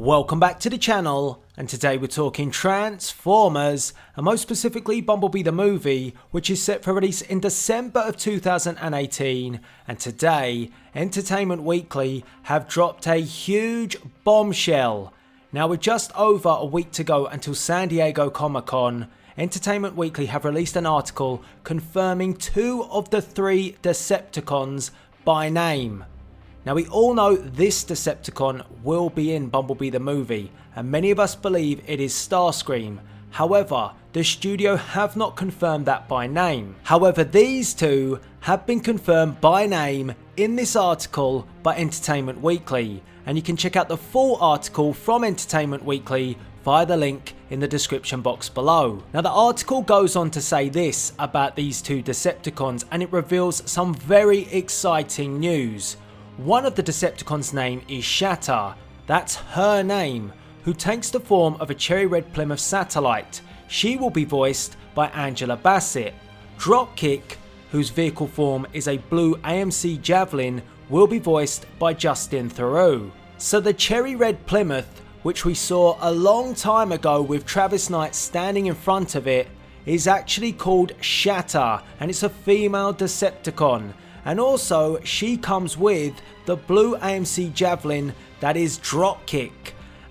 Welcome back to the channel, and today we're talking Transformers, and most specifically Bumblebee the Movie, which is set for release in December of 2018, and today Entertainment Weekly have dropped a huge bombshell. Now with just over a week to go until San Diego Comic-Con, Entertainment Weekly have released an article confirming 2 of the 3 Decepticons by name. Now we all know this Decepticon will be in Bumblebee the Movie, and many of us believe it is Starscream. However, the studio have not confirmed that by name. However, these 2 have been confirmed by name in this article by Entertainment Weekly, and you can check out the full article from Entertainment Weekly via the link in the description box below. Now the article goes on to say this about these 2 Decepticons, and it reveals some very exciting news. One of the Decepticons' name is Shatter, that's her name, who takes the form of a cherry red Plymouth satellite. She will be voiced by Angela Bassett. Dropkick, whose vehicle form is a blue AMC Javelin, will be voiced by Justin Theroux. So the cherry red Plymouth, which we saw a long time ago with Travis Knight standing in front of it, is actually called Shatter, and it's a female Decepticon. And also, she comes with the blue AMC Javelin that is Dropkick.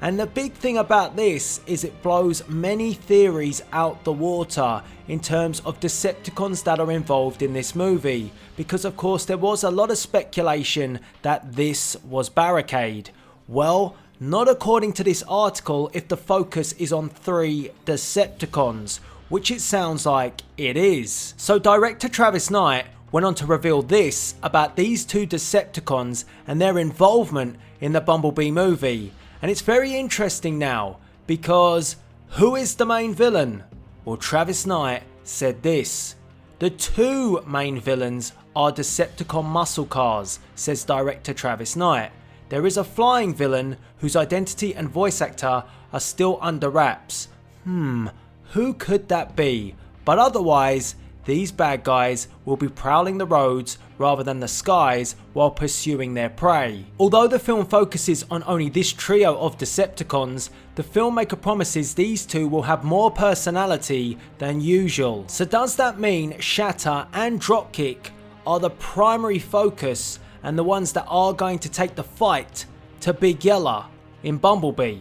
And the big thing about this is it blows many theories out the water in terms of Decepticons that are involved in this movie. Because of course there was a lot of speculation that this was Barricade. Well, not according to this article if the focus is on 3 Decepticons, which it sounds like it is. So director Travis Knight went on to reveal this about these 2 Decepticons and their involvement in the Bumblebee movie. And it's very interesting now, because who is the main villain? Well, Travis Knight said this: the 2 main villains are Decepticon muscle cars, says director Travis Knight. There is a flying villain whose identity and voice actor are still under wraps. Who could that be? But otherwise, these bad guys will be prowling the roads rather than the skies while pursuing their prey. Although the film focuses on only this trio of Decepticons, the filmmaker promises these 2 will have more personality than usual. So does that mean Shatter and Dropkick are the primary focus and the ones that are going to take the fight to Big Yella in Bumblebee?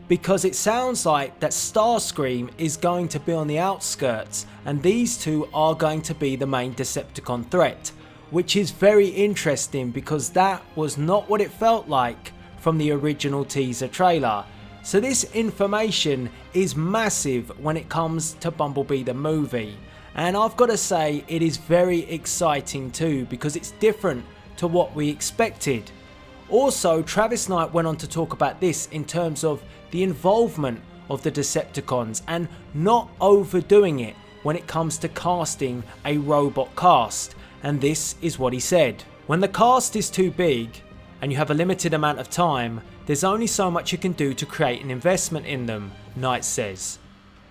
Because it sounds like that Starscream is going to be on the outskirts and these 2 are going to be the main Decepticon threat, which is very interesting because that was not what it felt like from the original teaser trailer. So this information is massive when it comes to Bumblebee the Movie, and I've got to say it is very exciting too because it's different to what we expected. Also, Travis Knight went on to talk about this in terms of the involvement of the Decepticons and not overdoing it when it comes to casting a robot cast, and this is what he said: when the cast is too big and you have a limited amount of time, there's only so much you can do to create an investment in them, Knight says.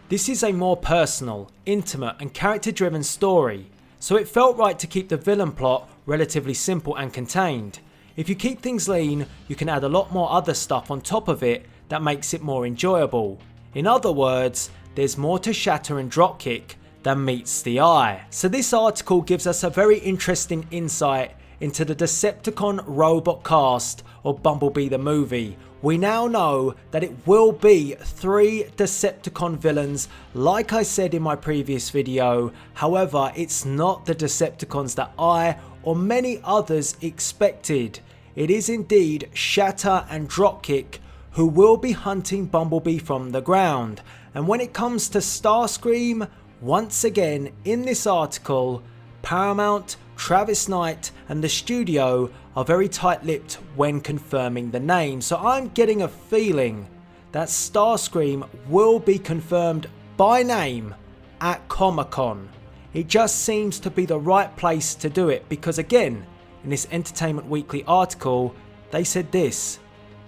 This is a more personal, intimate and character driven story, so it felt right to keep the villain plot relatively simple and contained. If you keep things lean, you can add a lot more other stuff on top of it that makes it more enjoyable. In other words, there's more to Shatter and Dropkick than meets the eye. So this article gives us a very interesting insight into the Decepticon robot cast of Bumblebee the Movie. We now know that it will be 3 Decepticon villains, like I said in my previous video. However, it's not the Decepticons that I or many others expected. It is indeed Shatter and Dropkick who will be hunting Bumblebee from the ground. And when it comes to Starscream, once again in this article, Paramount, Travis Knight and the studio are very tight-lipped when confirming the name. So I'm getting a feeling that Starscream will be confirmed by name at Comic-Con. It just seems to be the right place to do it because, again, in this Entertainment Weekly article, they said this: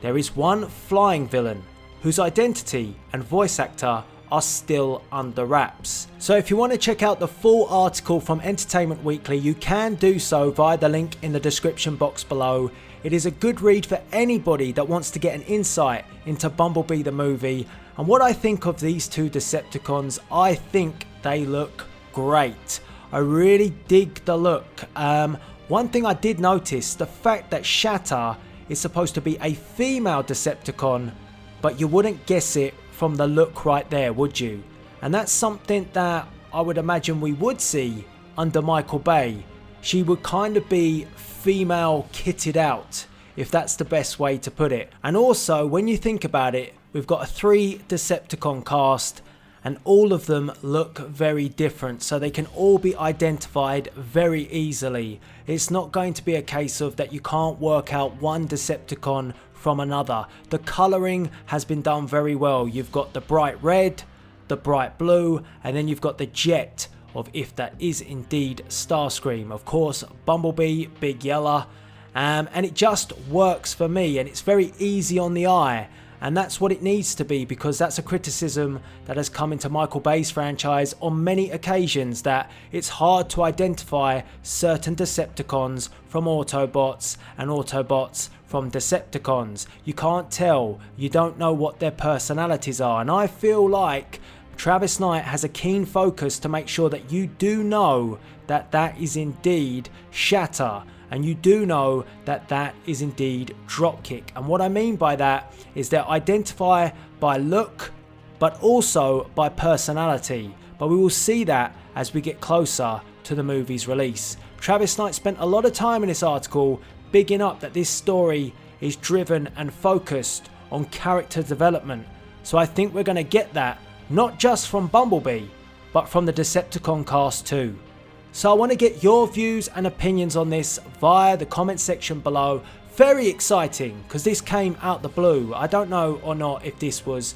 there is one flying villain whose identity and voice actor are still under wraps. So if you want to check out the full article from Entertainment Weekly, you can do so via the link in the description box below. It is a good read for anybody that wants to get an insight into Bumblebee the movie. And what I think of these two Decepticons, I think they look great. I really dig the look. One thing I did notice, the fact that Shatter is supposed to be a female Decepticon, but you wouldn't guess it from the look right there, would you? And that's something that I would imagine we would see under Michael Bay. She would kind of be female kitted out, if that's the best way to put it. And also, when you think about it, we've got a 3 Decepticon cast, and all of them look very different, so they can all be identified very easily. It's not going to be a case of that you can't work out one Decepticon from another. The colouring has been done very well. You've got the bright red, the bright blue, and then you've got the jet of if that is indeed Starscream. Of course, Bumblebee, big yellow, and it just works for me, and it's very easy on the eye. And that's what it needs to be, because that's a criticism that has come into Michael Bay's franchise on many occasions, that it's hard to identify certain Decepticons from Autobots and Autobots from Decepticons. You can't tell, you don't know what their personalities are, and I feel like Travis Knight has a keen focus to make sure that you do know that that is indeed Shatter, and you do know that that is indeed Dropkick. And what I mean by that is they identify by look, but also by personality. But we will see that as we get closer to the movie's release. Travis Knight spent a lot of time in this article bigging up that this story is driven and focused on character development. So I think we're going to get that, not just from Bumblebee, but from the Decepticon cast too. So I want to get your views and opinions on this via the comment section below. Very exciting, because this came out the blue. I don't know or not if this was,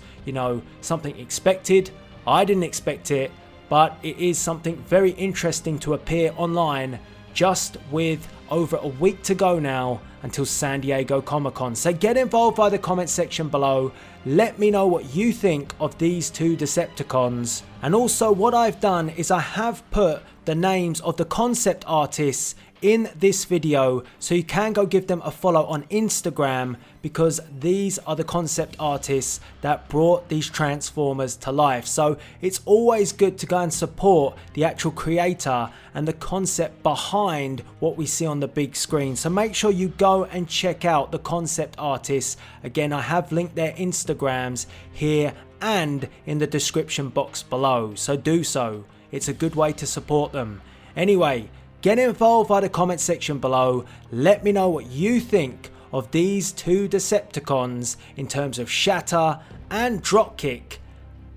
something expected. I didn't expect it, but it is something very interesting to appear online just with over a week to go now until San Diego Comic-Con. So get involved via the comment section below. Let me know what you think of these two Decepticons. And also, what I've done is I have put the names of the concept artists in this video, so you can go give them a follow on Instagram, because these are the concept artists that brought these Transformers to life. So it's always good to go and support the actual creator and the concept behind what we see on the big screen. So make sure you go and check out the concept artists. Again, I have linked their Instagrams here and in the description box below, so do so. It's a good way to support them. Anyway, get involved via the comment section below. Let me know what you think of these two Decepticons in terms of Shatter and Dropkick.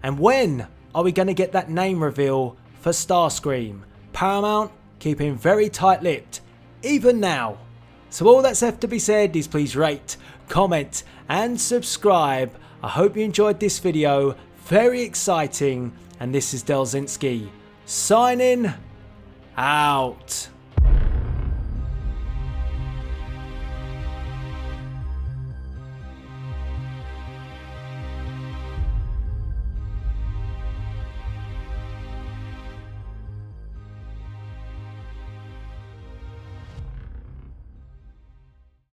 And when are we going to get that name reveal for Starscream? Paramount keeping very tight-lipped, even now. So all that's left to be said is please rate, comment and subscribe. I hope you enjoyed this video. Very exciting. And this is Delzinski signing out.